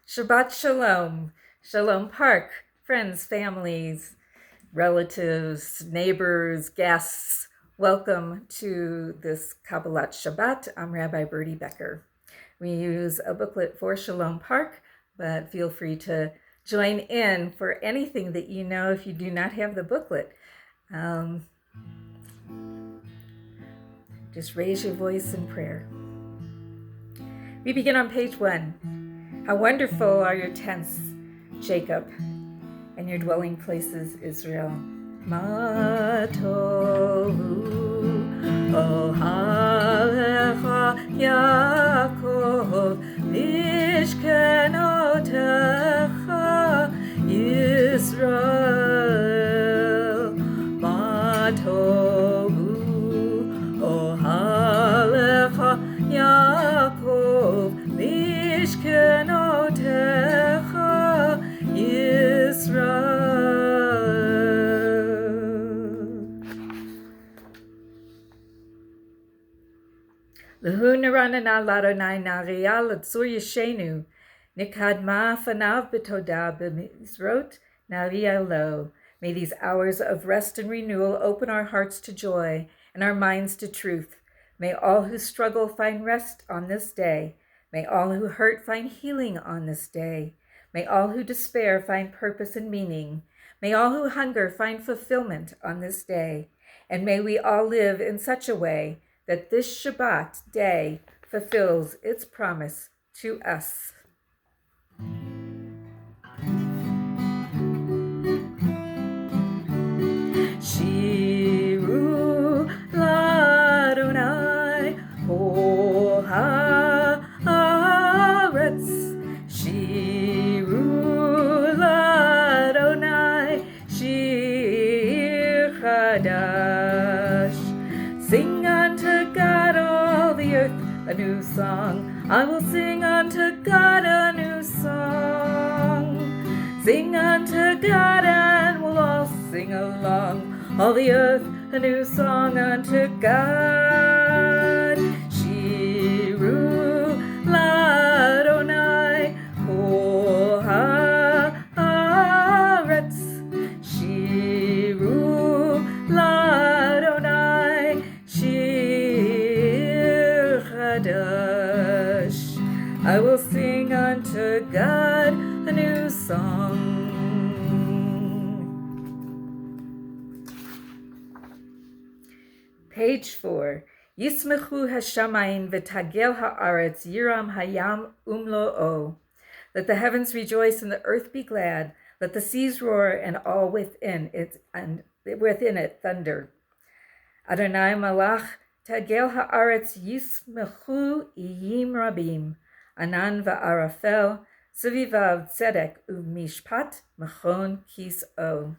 Shabbat Shalom, Shalom Park, friends, families, relatives, neighbors, guests. Welcome to this Kabbalat Shabbat. I'm Rabbi Bertie Becker. We use a booklet for Shalom Park, but feel free to join in for anything that you know if you do not have the booklet. Just raise your voice in prayer. We begin on page 1. How wonderful are your tents, Jacob, and your dwelling places, Israel. Ma tohu ohalecha Yaakov mishkenotecha Yisrael. Ma tohu ohalecha Yaakov mishkenotecha Yisrael. Lehu naranana ladonai naria l'tzur yeshenu nikadma fanav b'todah b'mizrot naria lo. May these hours of rest and renewal open our hearts to joy and our minds to truth. May all who struggle find rest on this day. May all who hurt find healing on this day. May all who despair find purpose and meaning. May all who hunger find fulfillment on this day. And may we all live in such a way that this Shabbat day fulfills its promise to us. Shiru Ladonai Kol haaretz. Shiru Ladonai Shir Chadash. Sing unto God all the earth a new song. I will sing unto God a new song. Sing unto God and we'll all sing along. All the earth a new song unto God. Shiru Ladonai Kol haaretz. Shiru Ladonai Shir Chadash. I will sing unto God a new song. Page 4. Yismechu hashamayim v'tagel haaretz yiram hayam umlo'o. Let the heavens rejoice and the earth be glad. Let the seas roar and all within it thunder. Adonai malach tagel haaretz yismechu iyim rabim. Anan va'arafel sevivav tzedek u'mishpat machon kis'o.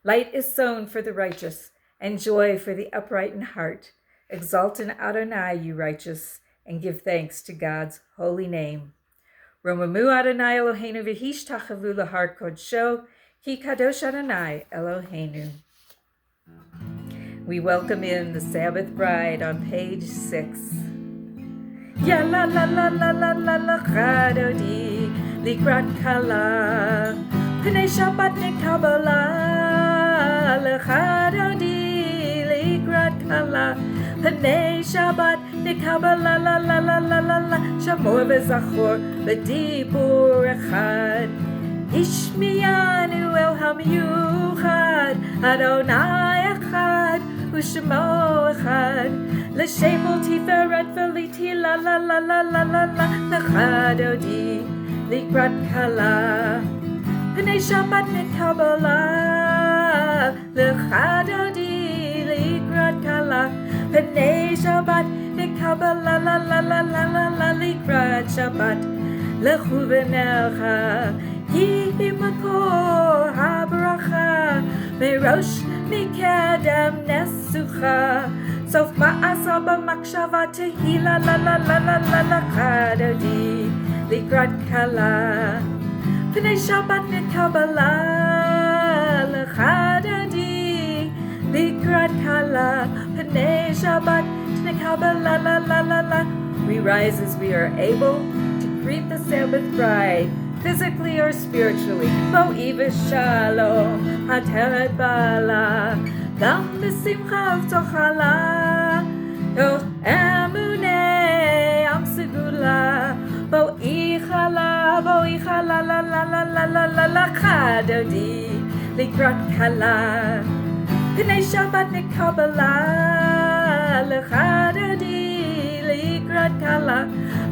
Light is sown for the righteous, and joy for the upright in heart. Exalt in Adonai, you righteous, and give thanks to God's holy name. Romamu Adonai Eloheinu v'hishtachavu lahar kodsho, ki kadosh Adonai Eloheinu. We welcome in the Sabbath bride on page 6. Ya la la la la la la la chadodi likrat kala p'nei Shabbat nekabala lechadodi likrat kala p'nei Shabbat nekabala la la la la la la shamor v'zachor v'dibur echad ishmiyanu el hamiyuchad Adonai echad u'shemo echad l'shemol tiferet v'liti la la la la la la la lechadodi likrat kala p'nei Shabbat nekabala lechadodi likrat kala p'nei Shabbat nekabala la la la la la la likrat Shabbat lechu v'nelcha hi makor habracha merosh mikedem nesucha sof ma'asa b'makshava tehila la la la la la la chadodi likrat kala p'nei Shabbat nekabala lechadodi likrat kala p'nei Shabbat nekabala la la la la. We rise as we are able to creep the Sabbath bride, physically or spiritually. Bo'I v'shalom, hateret bala, gam b'simcha v'tochala, doch emunei am segula. Bo'I chala, la la la la la la la la chadodi, likrat kala. P'nei Shabbat nekabala, lechadodi, likrat kala.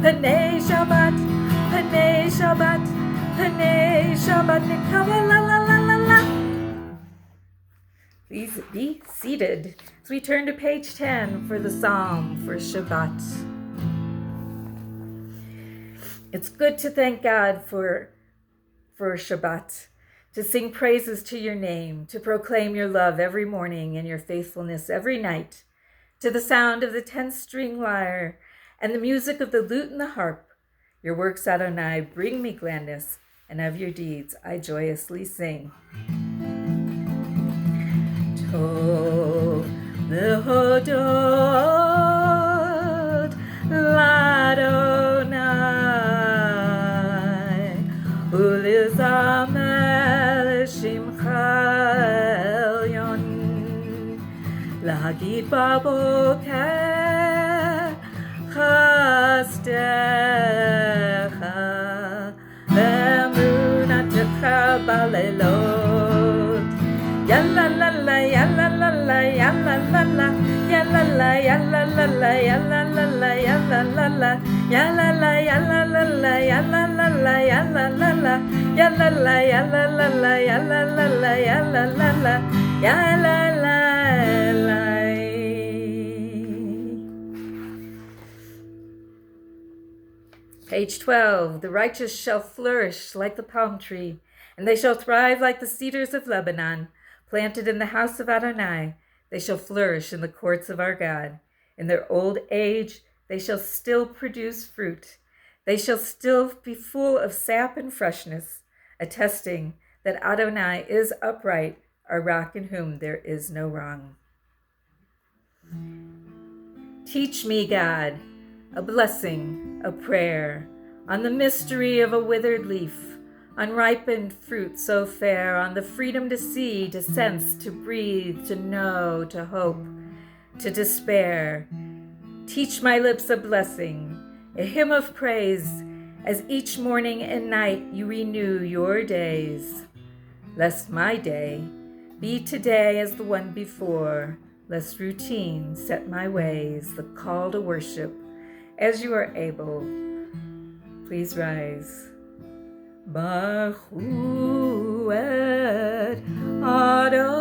P'nei Shabbat, nekabala, la la la la. Please be seated as we turn to page 10 for the Psalm for Shabbat. It's good to thank God for Shabbat, to sing praises to your name, to proclaim your love every morning and your faithfulness every night, to the sound of the 10-string lyre and the music of the lute and the harp. Your works, Adonai, bring me gladness, and of your deeds I joyously sing. Tov lehodot l'Adonai ulizamer shimcha elyon להגיד בבוקר חסדך ואמונתך בלילות. יאללה לה לה יאללה לה לה יאללה לה לה יאללה לה יאללה לה לה יאללה לה לה יאללה לה לה יאללה לה יאללה לה לה יאללה לה לה יאללה לה לה יאללה לה יאללה לה לה יאללה לה לה יאללה לה לה יאללה לה. Page 12. The righteous shall flourish like the palm tree, and they shall thrive like the cedars of Lebanon, planted in the house of Adonai. They shall flourish in the courts of our God. In their old age, they shall still produce fruit. They shall still be full of sap and freshness, attesting that Adonai is upright, our rock in whom there is no wrong. Teach me, God, a blessing, a prayer, on the mystery of a withered leaf, on ripened fruit so fair, on the freedom to see, to sense, to breathe, to know, to hope, to despair. Teach my lips a blessing, a hymn of praise, as each morning and night you renew your days. Lest my day be today as the one before, lest routine set my ways, the call to worship. As you are able, please rise. Baruch hu et Adonai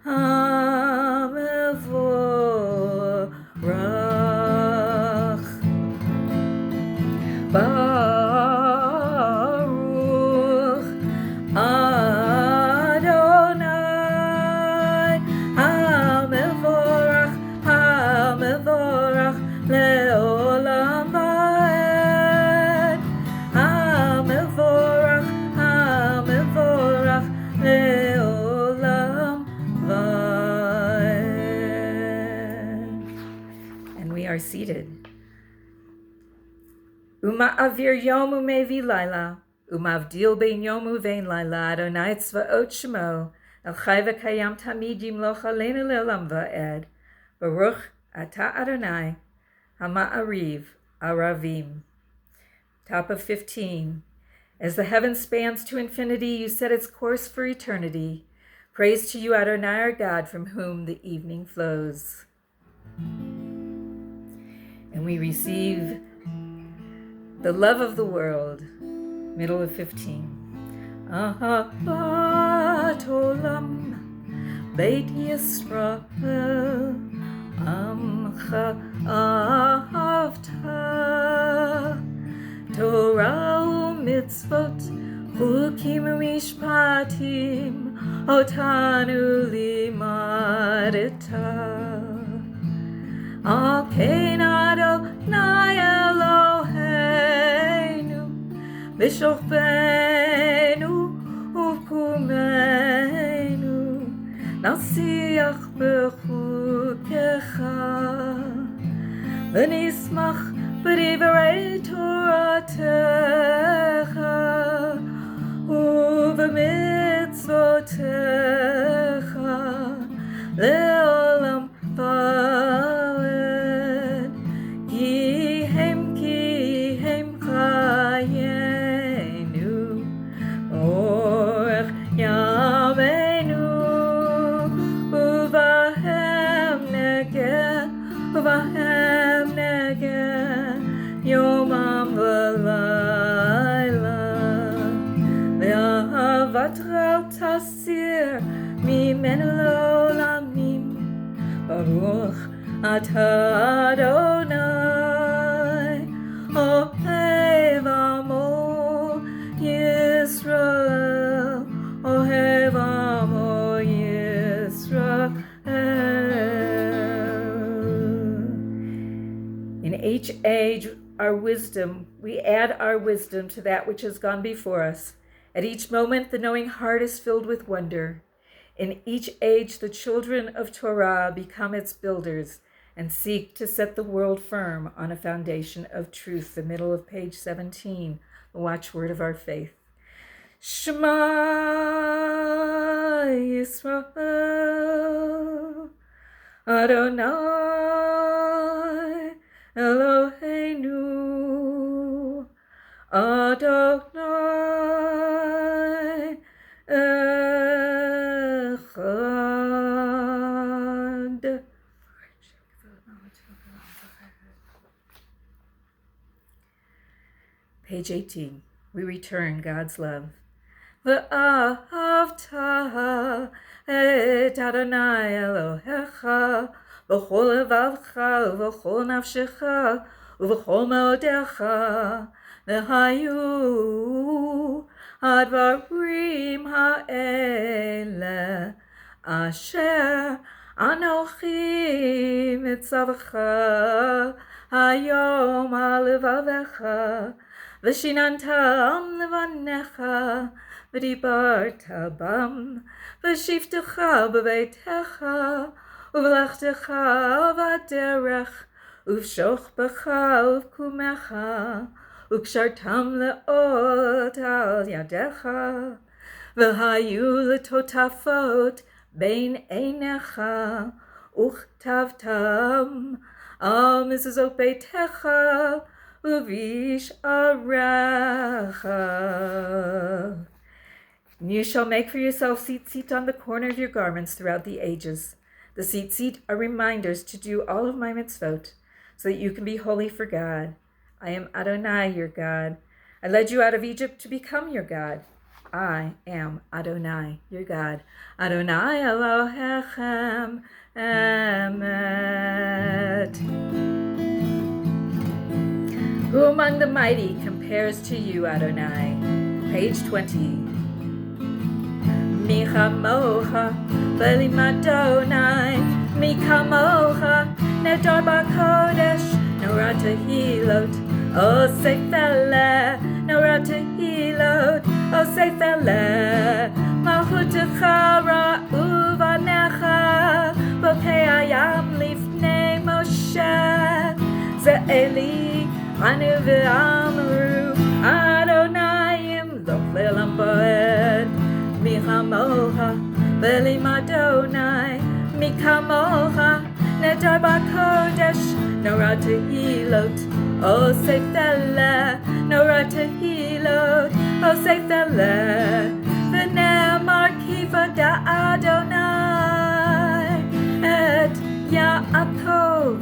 HaMevorach. Baruch Adonai HaMevorach, HaMevorach le'olam va'ed. HaMevorach, HaMevorach le'olam va'ed. And we are seated. Uma'avir yom u'mevi laila, umavdil bein yom uvein laila, Adonai tzvaot shemo, el chai v'kayam tamid yimloch aleinu le'olam va'ed. Baruch Ata Adonai, Hama'ariv, Aravim. Top of 15. As the heaven spans to infinity, you set its course for eternity. Praise to you, Adonai, our God, from whom the evening flows. And we receive the love of the world, middle of 15. Ahavat olam, Beit Yisrael, Amcha ahavta, Torah u'mitzvot, chukim u'mishpatim, otanu limadeta. Al kein Adonai Eloheinu, b'shofbenu u'pkumeinu, nasiach b'chukecha, ונשמח בדברי תורתך ובמצוותיך לעולם ועד, כי הם חיינו אורך ימינו, ובהם נגע יומם ולילה, ואהבת רע תסיר ממנו לעולמים. ברוך אתה אדוני אוהב עמו ישראל, אוהב עמו ישראל. In each age, we add our wisdom to that which has gone before us. At each moment, the knowing heart is filled with wonder. In each age, the children of Torah become its builders and seek to set the world firm on a foundation of truth. The middle of page 17, the watchword of our faith. Shema Yisrael, Adonai Eloheinu, Adonai Echad. Page 18. We return God's love. Ve'ahavta et Adonai Elohecha v'chol levavcha v'chol nafshecha v'chol meodecha v'hayu advarim ha'ele asher anochi mitzavcha hayom ha'levavecha v'shinantam levanecha v'dibarta bam v'shivtecha b'veitecha uv'lechtecha v'aderech uv'shochbecha uv'kumecha וקשרתם לאות על ידיך, והיו לטוטפות בין עיניך, וכתבתם על מזוזות ביתך ובשעריך. You shall make for yourself tzitzit on the corner of your garments throughout the ages. The tzitzit are reminders to do all of my mitzvot, so that you can be holy for God. I am Adonai, your God. I led you out of Egypt to become your God. I am Adonai, your God. Adonai Elohechem Emet. Who among the mighty compares to you, Adonai? Page 20. Mi chamocha ve'lim Adonai, mi kamocha nedar b'kodesh, Norah Tehilot, O Seifele, Norah Tehilot, O Seifele, Malchutecha ra'u vanecha, Bokei hayam lifnei Moshe, Ze'eli, Anu ve'amru, Adonai imloch le'olam bo'ed, Mi chamocha ve'lim Adonai, Mi kamocha nedar b'kodesh, Norah Tehilot, O Seifele, Norah Tehilot, O Seifele, V'ne'emar kivada Adonai et Yaakov,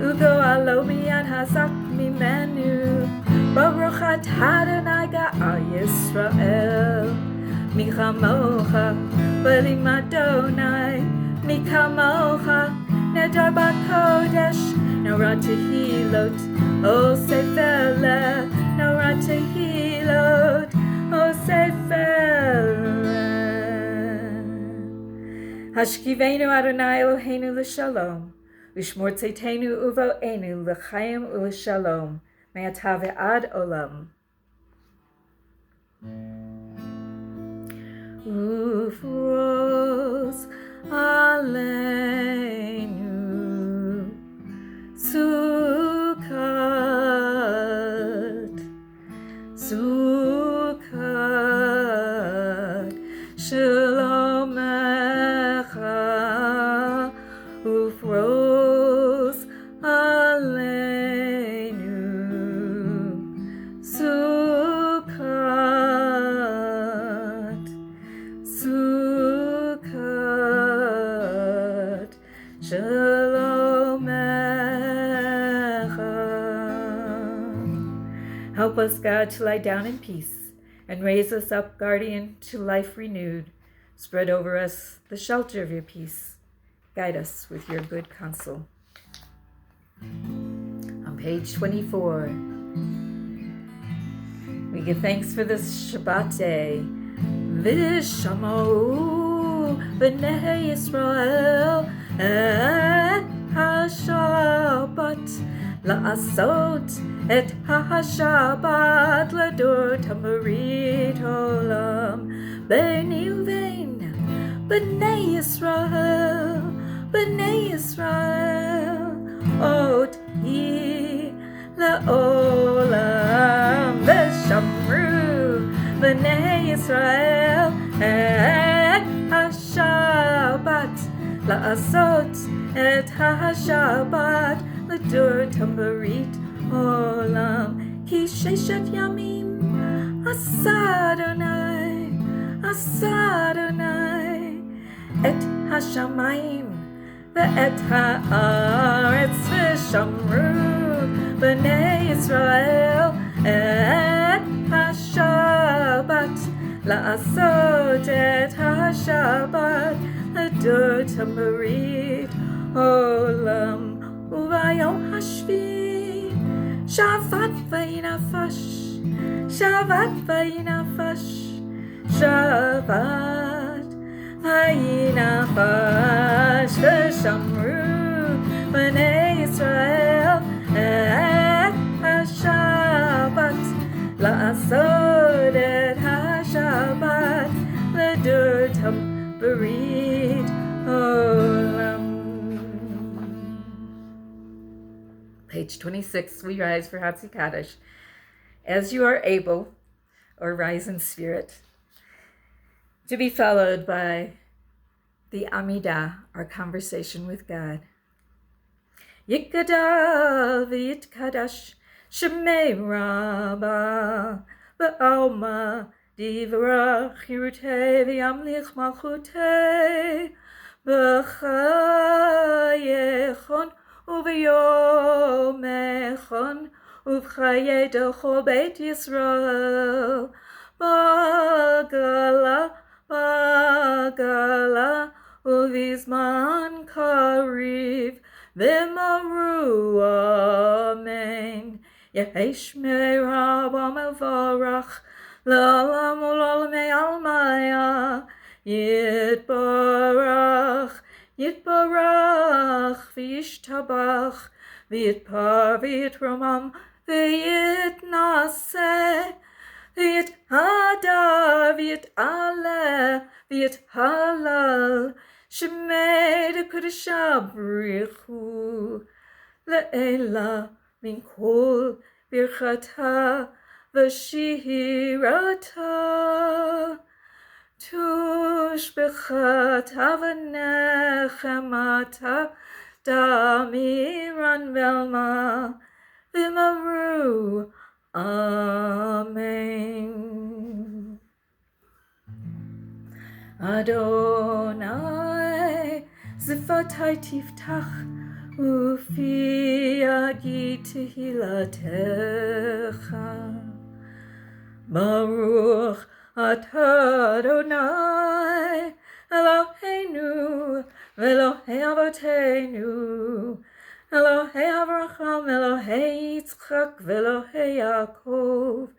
Ugo'alo miyad hazak mimenu, Baruch atah Adonai ga'al Yisrael, Mi chamocha ve'lim Adonai, Mi kamocha nedar b'kodesh, Norah Tehilot, O Seifele, Norah Tehilot, O Seifele. Hashkivenu Adonai Eloheinu l'shalom, V'shmor tzeitenu uvo'enu l'chaim u'l'shalom, me'atah ve'ad olam. Ufros aleinu, Help us, God, to lie down in peace and raise us up, guardian, to life renewed. Spread over us the shelter of your peace. Guide us with your good counsel. On page 24, we give thanks for this Shabbat day. V'shamau b'nei Yisrael et ha-Shabbat la'asot et ha-Shabbat l'ador tamarit olam b'nei uvein b'nei Yisrael ot hi la'olam v'shamru b'nei Yisrael et ha-Shabbat la'asot et ha-Shabbat l'ador tamarit olam ki sheshet yamim asa Adonai et ha-shamayim ve'et ha'aretz v'shamru b'nei Yisrael et ha-Shabbat la'asot et ha-Shabbat l'ador tamarit olam u'vayom hashvi shavat v'yinafash shavat v'yinafash v'shamru b'nei Yisrael et ha-Shabbat la'asot et ha-Shabbat l'ador tamarit olam. Page 26, we rise for Hatzi Kaddish. As you are able, or rise in spirit, to be followed by the Amidah, our conversation with God. Yikadal v'yitkadash shemei rabba v'alma divrach yirutei v'yamlich malchutei v'chayechon uv'yomechon uv'chayei d'chol beit Yisrael bagala uvizman kariv v'maru amen yehesh me'rabba mevarach la'olam u'l'olamei almaya yitbarach v'yishtabach v'yitpar v'yitromam v'yitnaseh v'yithadar v'yit'aleh v'yithalal shemei d'kodesha brichu le'ela min kol birchata v'shirata tushbechata v'nechemata damiran velma v'maru amen. Adonai zifatai tiftach ufi agi tehilatecha Baruch atah Adonai Eloheinu v'Elohei avoteinu Elohei Avraham, Elohei Yitzchak, v'Elohei Yaakov,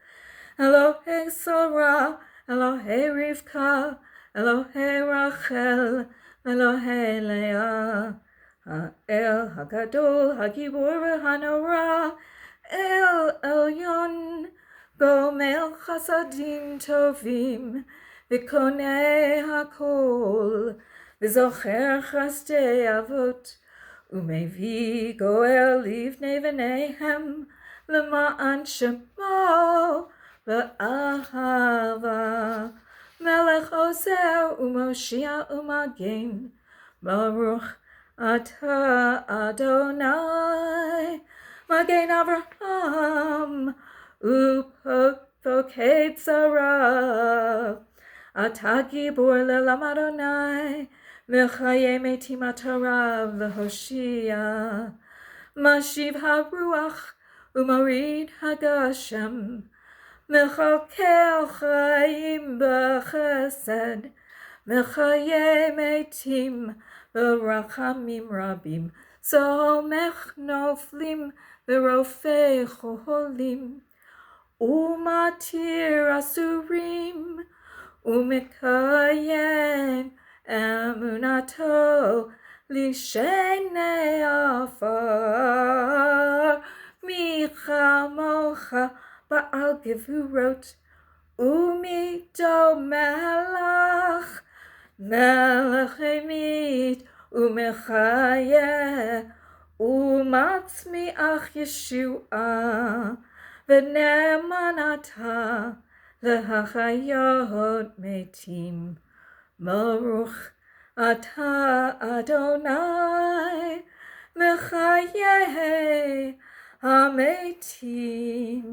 Elohei Sarah, Elohei Rivka, Elohei Rachel, Elohei Leah, Ha'el Hagadol, Hagibor v'Hanora, El Elyon, Gomel Chasadim Tovim, V'Konei Hakol, V'Zocher Chasdei Avot, Umevi goel livnei v'neihem l'ma'an shemo v'ahava melech ozer u'moshia u'magen Baruch atah Adonai magen Avraham u'pokei tzara atah gibor le'lam Adonai v'chaye metim atarav v'hoshia Mashiv haruach umarid hagashem, mechakel chayim b'chesed, mechaye metim b'rachamim rabim, somech noflim b'rofei cholim, umatir asurim, umekayem emunato lishenei afar, michamocha ba'al gevurot, umido melach, melech emit, umechayeh, umatzmiach Yeshua, v'nemanata lehachayot metim. Baruch Ata Adonai Mechayeh HaMetim.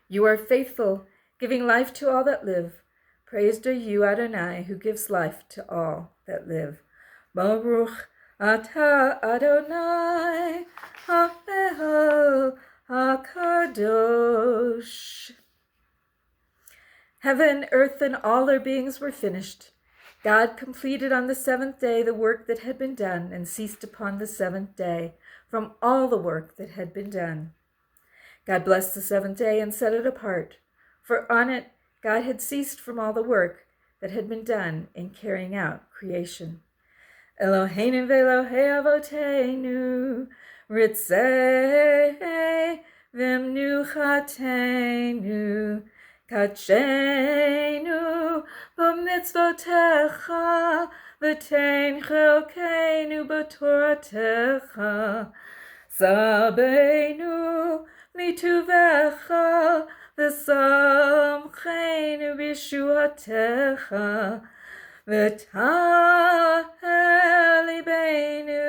You are faithful, giving life to all that live. Praised are you, Adonai, who gives life to all that live. Baruch Ata Adonai HaEl HaKadosh. Heaven, earth, and all their beings were finished. God completed on the seventh day the work that had been done, and ceased upon the seventh day from all the work that had been done. God blessed the seventh day and set it apart, for on it God had ceased from all the work that had been done in carrying out creation. Eloheinu v'Elohei avoteinu, ritzei v'mnuchatenu, Kachenu b'mitzvotecha, v'tein chelkeinu b'toratecha, Sabeinu mituvecha, v'samcheinu b'yeshuatecha, v'tahel libeinu,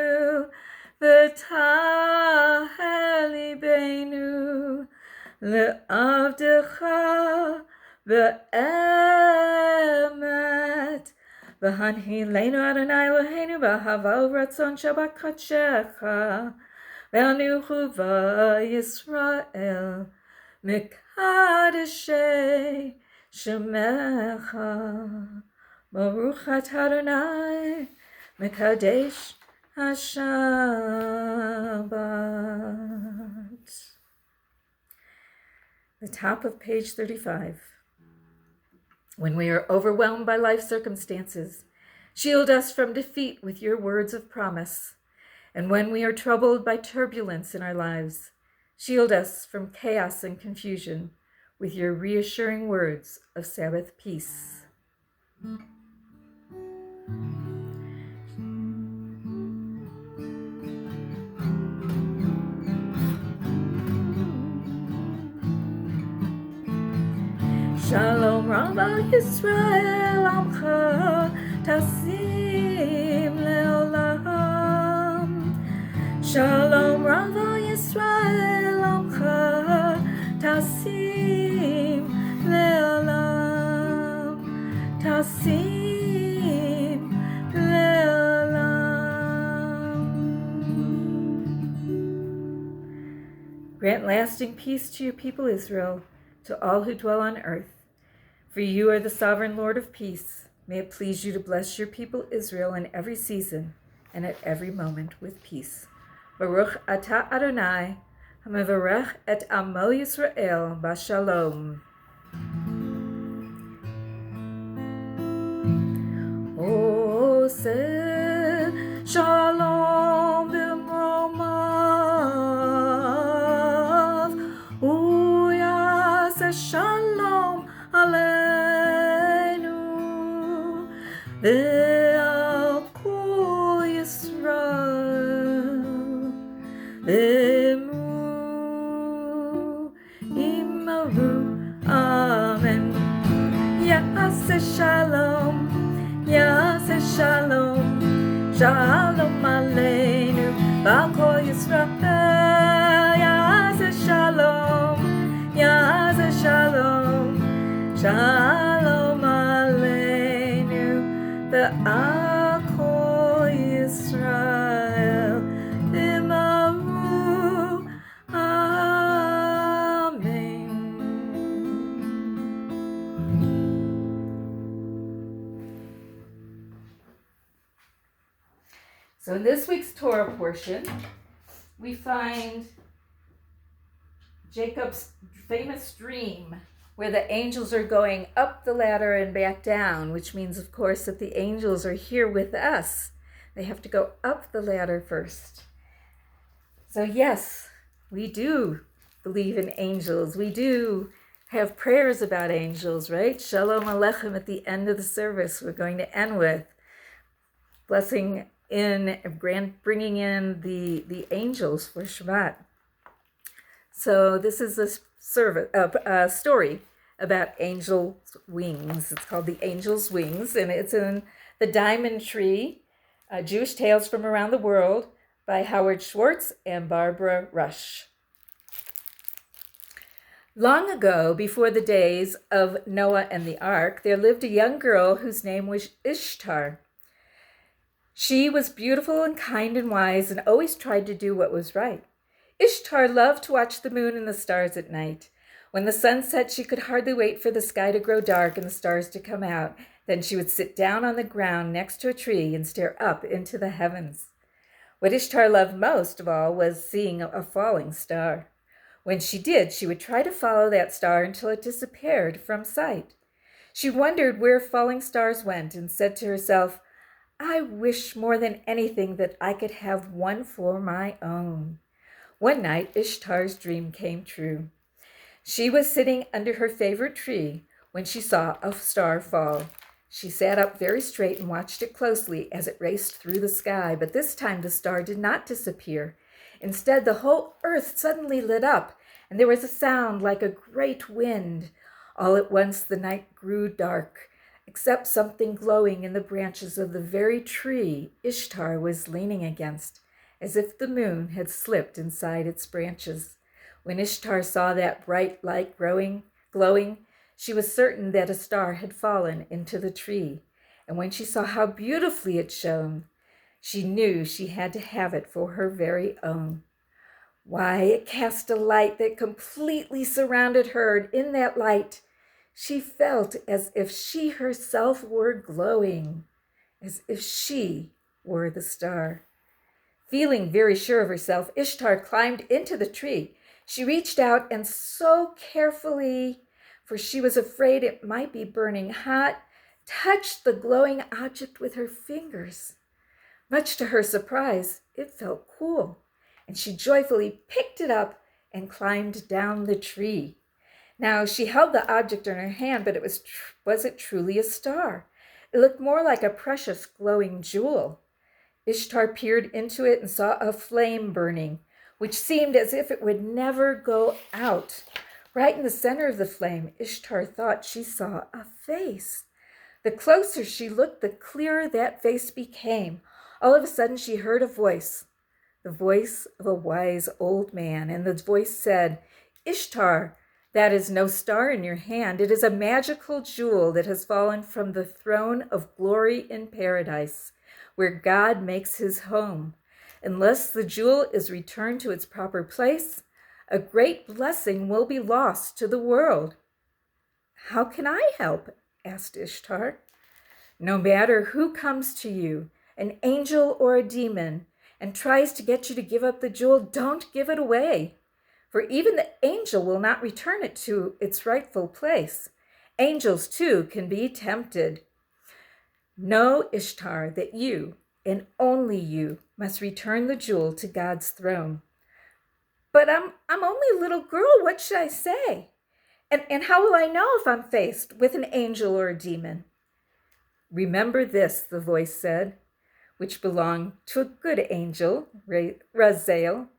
v'tahel libeinu, le'avdecha be'emet, v'hanhileinu Adonai Eloheinu b'ahava u'ratzon Shabbat kadshecha, v'anuchu v'Yisrael mikadeshei shemecha. Baruch atah Adonai mekadesh haShabbat. The top of page 35. When we are overwhelmed by life circumstances, shield us from defeat with your words of promise. And when we are troubled by turbulence in our lives, shield us from chaos and confusion with your reassuring words of Sabbath peace. Shalom Rabba Yisrael Amcha Tasim Leolam. Shalom Rabba Yisrael Amcha Tasim Leolam. Tasim Leolam. Grant lasting peace to your people Israel, to all who dwell on earth. For you are the sovereign Lord of peace. May it please you to bless your people Israel in every season and at every moment with peace. Baruch atah Adonai, hamevarech et amo Yisrael b'shalom. Oseh shalom b'mromav, uyaseh shalom aleinu, ve'al kol Yisrael, ve'emu imaru, amen. Yaseh shalom, Yaseh shalom, shalom aleinu, ve'al kol Yisrael, Yaseh shalom, Yaseh shalom, shalom aleinu, ve'al kol Yisrael, imaru, So in this week's Torah portion, we find Jacob's famous dream where the angels are going up the ladder and back down, which means, of course, that the angels are here with us. They have to go up the ladder first. So yes, we do believe in angels. We do have prayers about angels, right? Shalom Aleichem at the end of the service. We're going to end with blessing in, bringing in the angels for Shabbat. So this is a story about angels' wings. It's called The Angel's Wings, and it's in The Diamond Tree, Jewish Tales from Around the World by Howard Schwartz and Barbara Rush. Long ago, before the days of Noah and the Ark, there lived a young girl whose name was Ishtar. She was beautiful and kind and wise and always tried to do what was right. Ishtar loved to watch the moon and the stars at night. When the sun set, she could hardly wait for the sky to grow dark and the stars to come out. Then she would sit down on the ground next to a tree and stare up into the heavens. What Ishtar loved most of all was seeing a falling star. When she did, she would try to follow that star until it disappeared from sight. She wondered where falling stars went and said to herself, "I wish more than anything that I could have one for my own." One night, Ishtar's dream came true. She was sitting under her favorite tree when she saw a star fall. She sat up very straight and watched it closely as it raced through the sky, but this time the star did not disappear. Instead, the whole earth suddenly lit up, and there was a sound like a great wind. All at once the night grew dark, except something glowing in the branches of the very tree Ishtar was leaning against, as if the moon had slipped inside its branches. When Ishtar saw that bright light glowing, she was certain that a star had fallen into the tree. And when she saw how beautifully it shone, she knew she had to have it for her very own. Why, it cast a light that completely surrounded her, and in that light, she felt as if she herself were glowing, as if she were the star. Feeling very sure of herself, Ishtar climbed into the tree. She reached out and so carefully, for she was afraid it might be burning hot, touched the glowing object with her fingers. Much to her surprise, it felt cool, and she joyfully picked it up and climbed down the tree. Now, she held the object in her hand, but was it truly a star? It looked more like a precious glowing jewel. Ishtar peered into it and saw a flame burning, which seemed as if it would never go out. Right in the center of the flame, Ishtar thought she saw a face. The closer she looked, the clearer that face became. All of a sudden, she heard a voice, the voice of a wise old man, and the voice said, "Ishtar, that is no star in your hand. It is a magical jewel that has fallen from the throne of glory in paradise, where God makes his home. Unless the jewel is returned to its proper place, a great blessing will be lost to the world." "How can I help?" asked Ishtar. "No matter who comes to you, an angel or a demon, and tries to get you to give up the jewel, don't give it away. For even the angel will not return it to its rightful place. Angels, too, can be tempted. Know, Ishtar, that you, and only you, must return the jewel to God's throne." "But I'm only a little girl. What should I say? And how will I know if I'm faced with an angel or a demon?" "Remember this," the voice said, which belonged to a good angel, Raziel.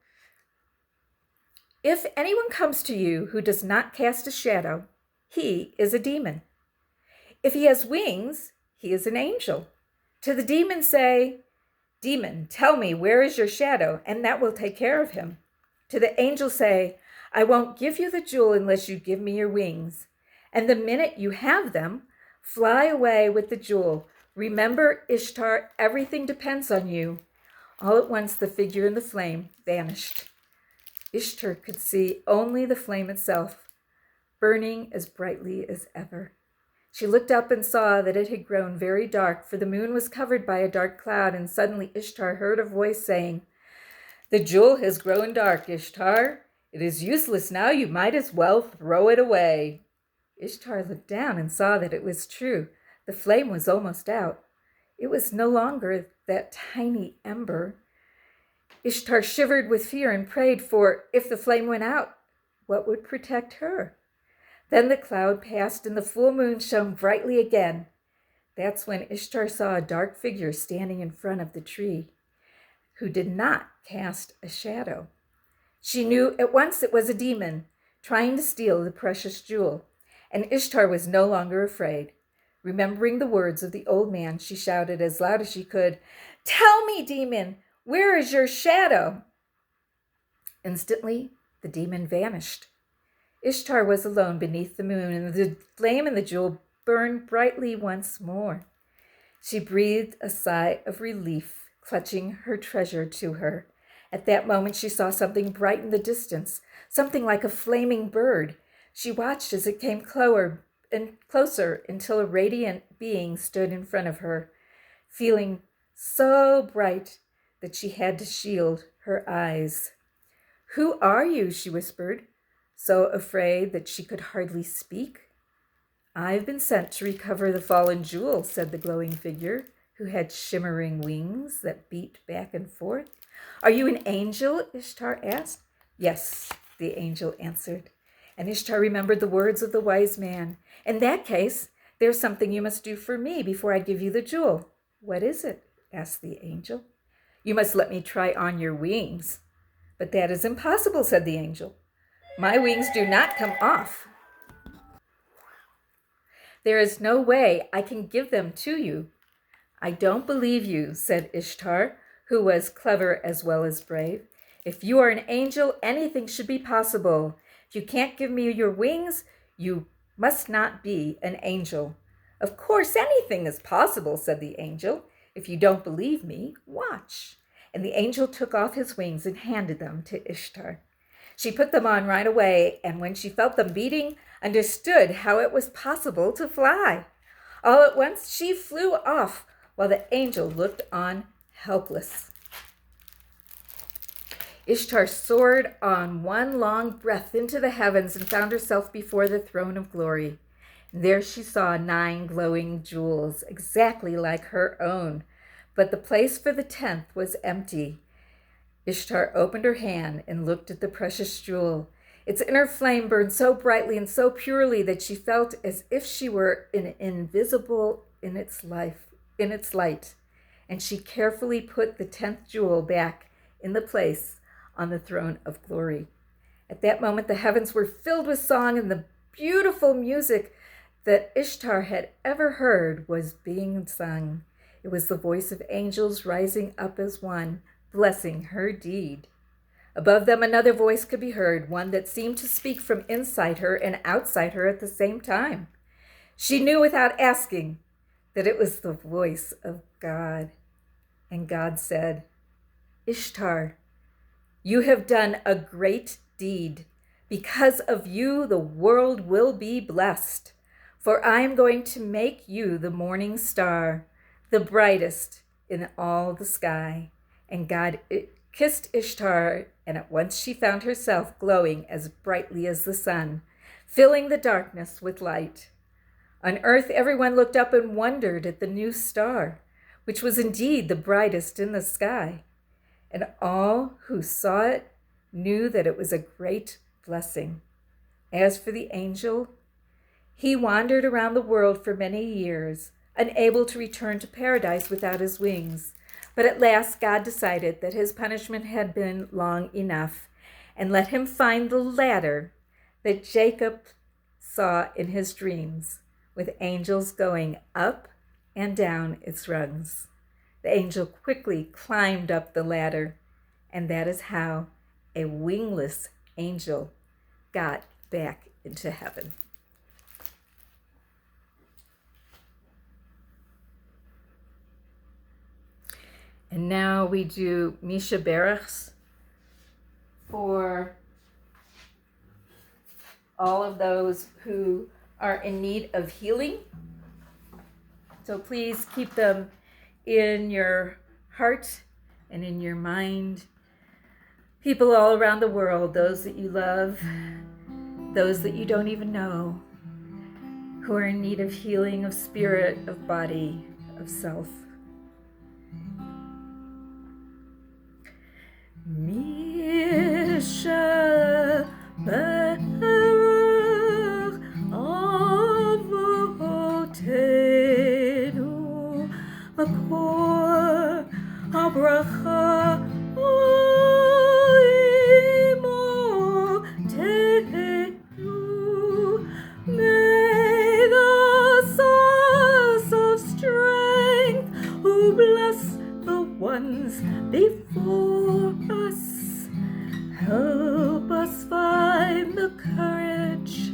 "If anyone comes to you who does not cast a shadow, he is a demon. If he has wings, he is an angel. To the demon say, 'Demon, tell me, where is your shadow?' and that will take care of him. To the angel say, 'I won't give you the jewel unless you give me your wings.' And the minute you have them, fly away with the jewel. Remember, Ishtar, everything depends on you." All at once, the figure in the flame vanished. Ishtar could see only the flame itself, burning as brightly as ever. She looked up and saw that it had grown very dark, for the moon was covered by a dark cloud, and suddenly Ishtar heard a voice saying, "The jewel has grown dark, Ishtar. It is useless now. You might as well throw it away." Ishtar looked down and saw that it was true. The flame was almost out. It was no longer that tiny ember. Ishtar shivered with fear and prayed, for if the flame went out, what would protect her? Then the cloud passed and the full moon shone brightly again. That's when Ishtar saw a dark figure standing in front of the tree, who did not cast a shadow. She knew at once it was a demon trying to steal the precious jewel, and Ishtar was no longer afraid. Remembering the words of the old man, she shouted as loud as she could, "Tell me, demon, where is your shadow?" Instantly, the demon vanished. Ishtar was alone beneath the moon, and the flame and the jewel burned brightly once more. She breathed a sigh of relief, clutching her treasure to her. At that moment, she saw something bright in the distance, something like a flaming bird. She watched as it came closer and closer until a radiant being stood in front of her, feeling so bright that she had to shield her eyes. "Who are you?" she whispered, so afraid that she could hardly speak. "I've been sent to recover the fallen jewel," said the glowing figure, who had shimmering wings that beat back and forth. "Are you an angel?" Ishtar asked. "Yes," the angel answered. And Ishtar remembered the words of the wise man. "In that case, there's something you must do for me before I give you the jewel." "What is it?" asked the angel. "You must let me try on your wings." "But that is impossible," said the angel. "My wings do not come off. There is no way I can give them to you." "I don't believe you," said Ishtar, who was clever as well as brave. "If you are an angel, anything should be possible. If you can't give me your wings, you must not be an angel." "Of course, anything is possible," said the angel. "If you don't believe me, watch." And the angel took off his wings and handed them to Ishtar. She put them on right away, and when she felt them beating, understood how it was possible to fly. All at once, she flew off, while the angel looked on helpless. Ishtar soared on one long breath into the heavens and found herself before the throne of glory. There she saw 9 glowing jewels, exactly like her own, but the place for the 10th was empty. Ishtar opened her hand and looked at the precious jewel. Its inner flame burned so brightly and so purely that she felt as if she were invisible in its light. And she carefully put the 10th jewel back in the place on the throne of glory. At that moment, the heavens were filled with song, and the beautiful music that Ishtar had ever heard was being sung. It was the voice of angels rising up as one, blessing her deed. Above them, another voice could be heard, one that seemed to speak from inside her and outside her at the same time. She knew without asking that it was the voice of God. And God said, "Ishtar, you have done a great deed. Because of you, the world will be blessed. For I am going to make you the morning star, the brightest in all the sky." And God kissed Ishtar, and at once she found herself glowing as brightly as the sun, filling the darkness with light. On earth, everyone looked up and wondered at the new star, which was indeed the brightest in the sky. And all who saw it knew that it was a great blessing. As for the angel, he wandered around the world for many years, unable to return to paradise without his wings. But at last God decided that his punishment had been long enough and let him find the ladder that Jacob saw in his dreams, with angels going up and down its rungs. The angel quickly climbed up the ladder, and that is how a wingless angel got back into heaven. And now we do Sheberachs for all of those who are in need of healing. So please keep them in your heart and in your mind. People all around the world, those that you love, those that you don't even know, who are in need of healing of spirit, of body, of self. Misha Berach Avotenu Makor HaBracha Imotenu. May the source of strength who bless the ones before us help us find the courage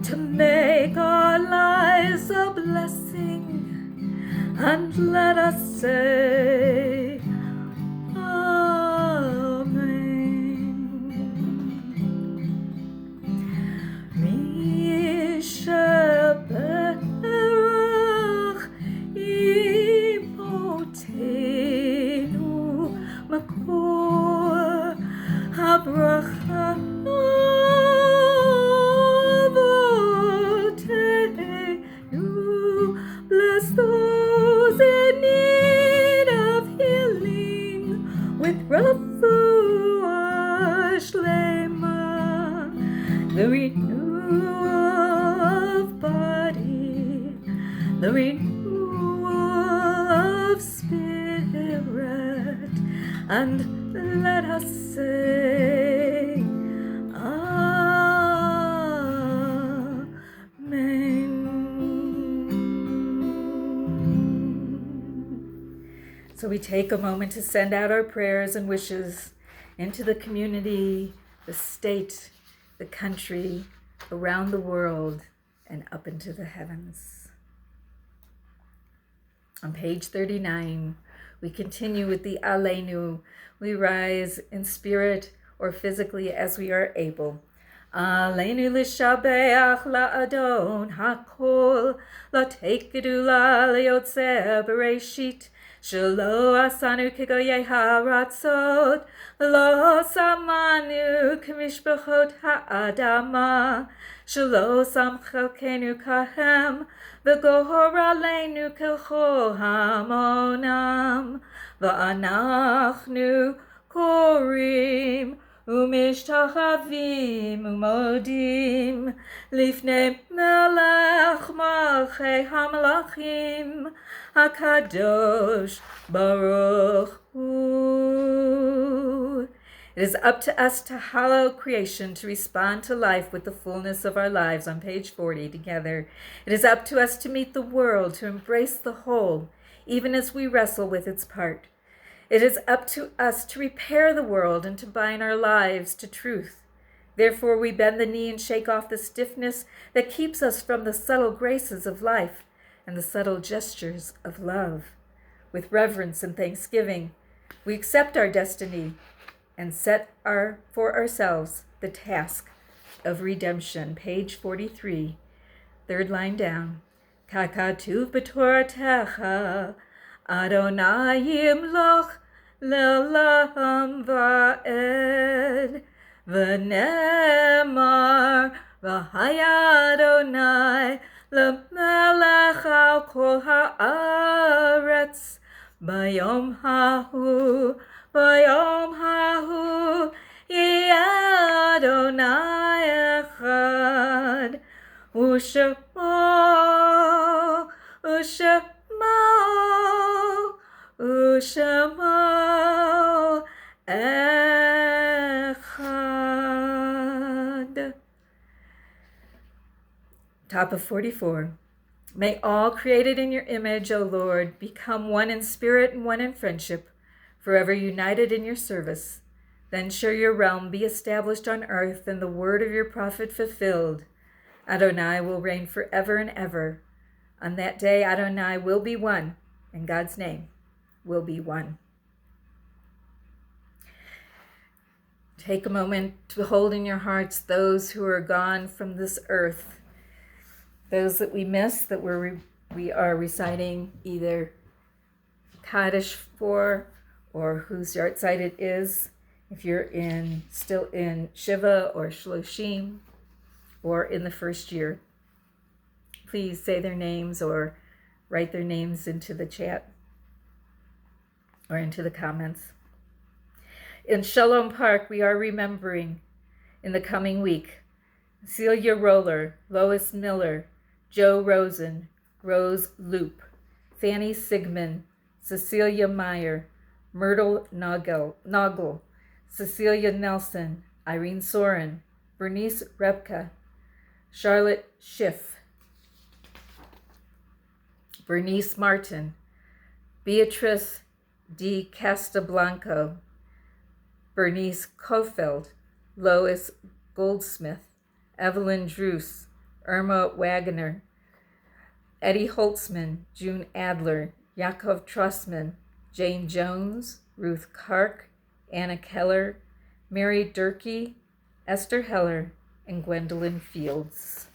to make our lives a blessing, and let us say Amen. Sheberachs Imotenu Makor HaBracha Avotenu. Bless those in need of healing with refuah shlema, the renewal of body, the renewal of spirit, and let us say Amen. So we take a moment to send out our prayers and wishes into the community, the state, the country, around the world, and up into the heavens. On page 39, we continue with the Aleinu. We rise in spirit or physically as we are able. Aleinu l'shabeach la'adon hakol, la'tekedu la'yotzeh bereshit, shelo asanu kegoyei haratzot, lo samanu k'mishpachot ha'adama, shelo sam chelkenu kahem, v'gohor aleinu kelcho hamonam, v'anachnu korim umishtachavim umodim lifnei melech malchei hamelachim hakadosh baruch hu. It is up to us to hallow creation, to respond to life with the fullness of our lives, on page 40 together. It is up to us to meet the world, to embrace the whole, even as we wrestle with its part. It is up to us to repair the world and to bind our lives to truth. Therefore, we bend the knee and shake off the stiffness that keeps us from the subtle graces of life and the subtle gestures of love. With reverence and thanksgiving, we accept our destiny and set for ourselves the task of redemption. Page 43, third line down. Kakatuv b'toratecha Adonai yimloch le'olam va'ed, v'nemar v'haya Adonai le'melech al kol ha'aretz, bayom hahu yeh Adonai echad, u'shemo echad. Top of 44. May all created in your image, O Lord, become one in spirit and one in friendship, forever united in your service. Then shall your realm be established on earth and the word of your prophet fulfilled. Adonai will reign forever and ever. On that day, Adonai will be one, and God's name will be one. Take a moment to hold in your hearts those who are gone from this earth. Those that we missed that we are reciting either Kaddish for, or whose yahrzeit it is, if you're still in Shiva or Shloshim, or in the first year, please say their names or write their names into the chat or into the comments. In Shalom Park, we are remembering in the coming week Celia Roller, Lois Miller, Joe Rosen, Rose Loop, Fanny Sigmund, Cecilia Meyer, Myrtle Noggle, Cecilia Nelson, Irene Soren, Bernice Repka, Charlotte Schiff, Bernice Martin, Beatrice D. Castablanco, Bernice Kofeld, Lois Goldsmith, Evelyn Druce, Irma Wagoner, Eddie Holtzman, June Adler, Yaakov Trussman, Jane Jones, Ruth Kark, Anna Keller, Mary Durkee, Esther Heller, and Gwendolyn Fields.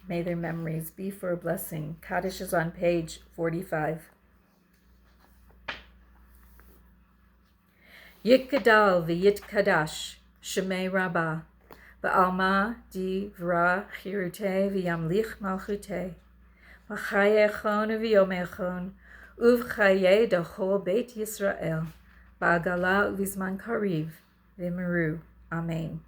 May their memories be for a blessing. Kaddish is on page 45. Yitgadal v'yitkadash shemei rabbah v'alma divra chirute v'yamlich malchute v'chayechon v'yomechon uv'chaye dachol beit Yisrael ba'agala u'vizman kariv v'meru. Amen.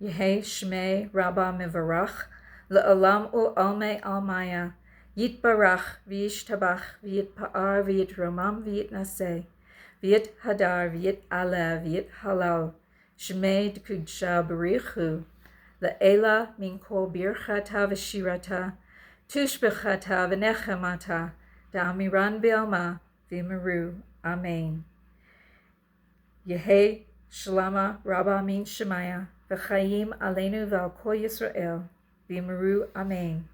Yehi shmei rabbah mevarach le'olam u'almei almaya yitbarach v'yishtabach v'yitpa'ar v'yitromam v'yitnaseh V'yit hadar, v'yit ala, v'yit halal, shmei d'kudsha b'richu, le'ela min kol birchata v'shirata, tushbechata v'nechemata, da'amiran be'alma, v'meru. Amen. Yehi shalama rabba min shemaya, v'chayim aleinu v'al kol Yisrael, v'meru. Amen.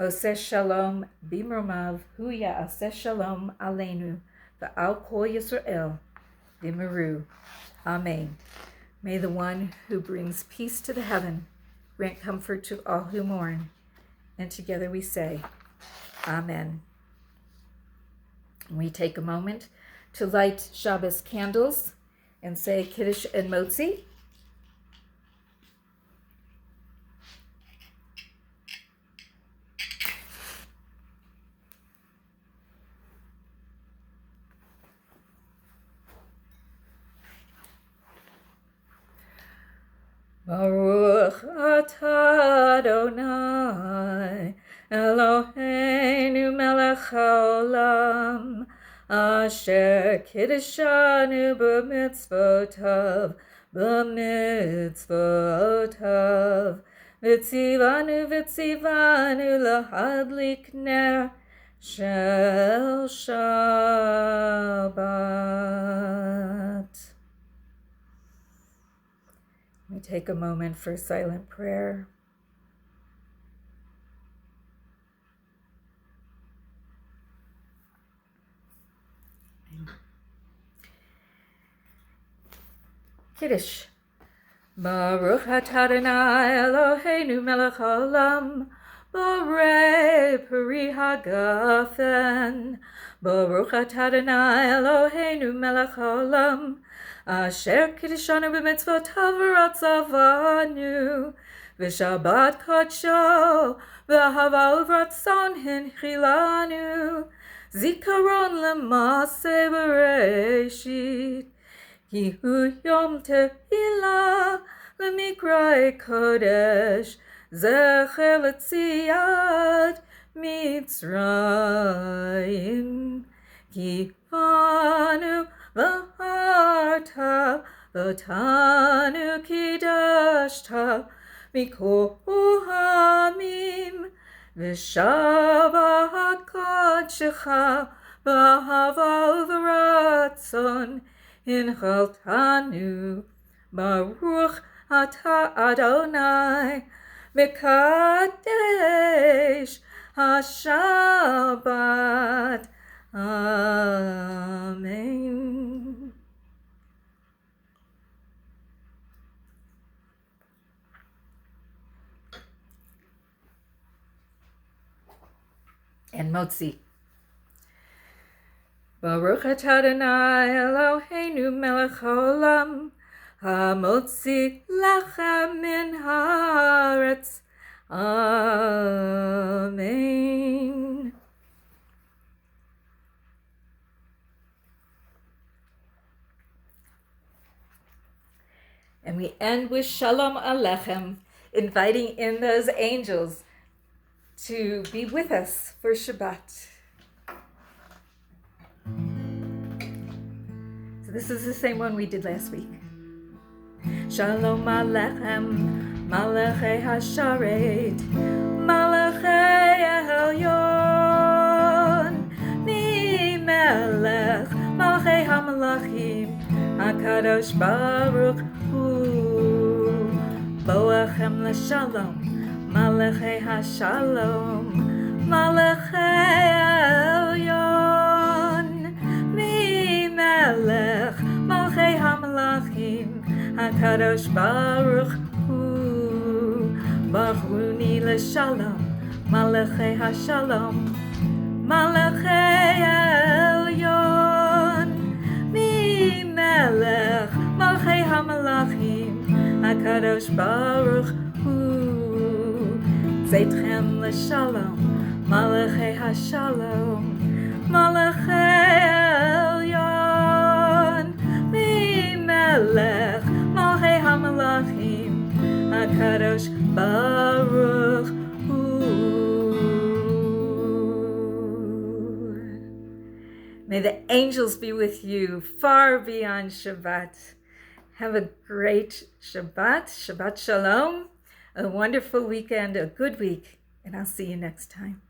Oseh shalom bimromav, hu ya'aseh shalom aleinu, V'al kol Yisrael, v'meru. Amen. May the one who brings peace to the heaven grant comfort to all who mourn. And together we say, Amen. We take a moment to light Shabbos candles and say Kiddush and Motzi. Baruch atah Adonai Eloheinu melech haolam asher kiddeshanu b'mitzvotav v'tzivanu lahadlik ner shel Shabbat. We take a moment for silent prayer. Kiddush. Baruch atah Adonai Eloheinu melech haolam borei peri hagafen. Baruch atah Adonai Eloheinu melech haolam asher kiddeshanu b'mitzvotav v'ratzavanu v'shabbat kodsho v'ahava uvratzon hinchilanu zikaron l'maaseh bereshit ki hu yom tehilah l'mikra'e kodesh zecher l'tziat mitzrayim ki banu v'harta v'tanu kiddashta mikol hamim v'shabat kodshecha v'ahava v'ratzon hinchaltanu Baruch atah Adonai mekadesh haShabbat. Amen. and Motzi. Baruch atah Adonai Eloheinu melech haolam, hamotzi lechem min haaretz. Amen. And we end with Shalom Aleichem, inviting in those angels to be with us for Shabbat. So this is the same one we did last week. Shalom Aleichem, Malachei Hasharet, Malachei Elyon, Mi Melech, Malachei HaMalachim, HaKadosh Baruch Hu, Boachem LeShalom, Malachei HaShalom, Malachei Elyon, Mi Melech, Malachei HaMalachim, HaKadosh Baruch Hu, Bachruni LeShalom, Malachei HaShalom, Malachei Elyon, Mi Melech, Malachei HaMalachim, HaKadosh Baruch Hu, Zeitchem LeShalom, Malachei HaShalom, Malachei Elyon, Mi Melech, Malachei HaMalachim, HaKadosh Baruch Hu. May the angels be with you far beyond Shabbat. Have a great Shabbat, Shabbat Shalom, a wonderful weekend, a good week, and I'll see you next time.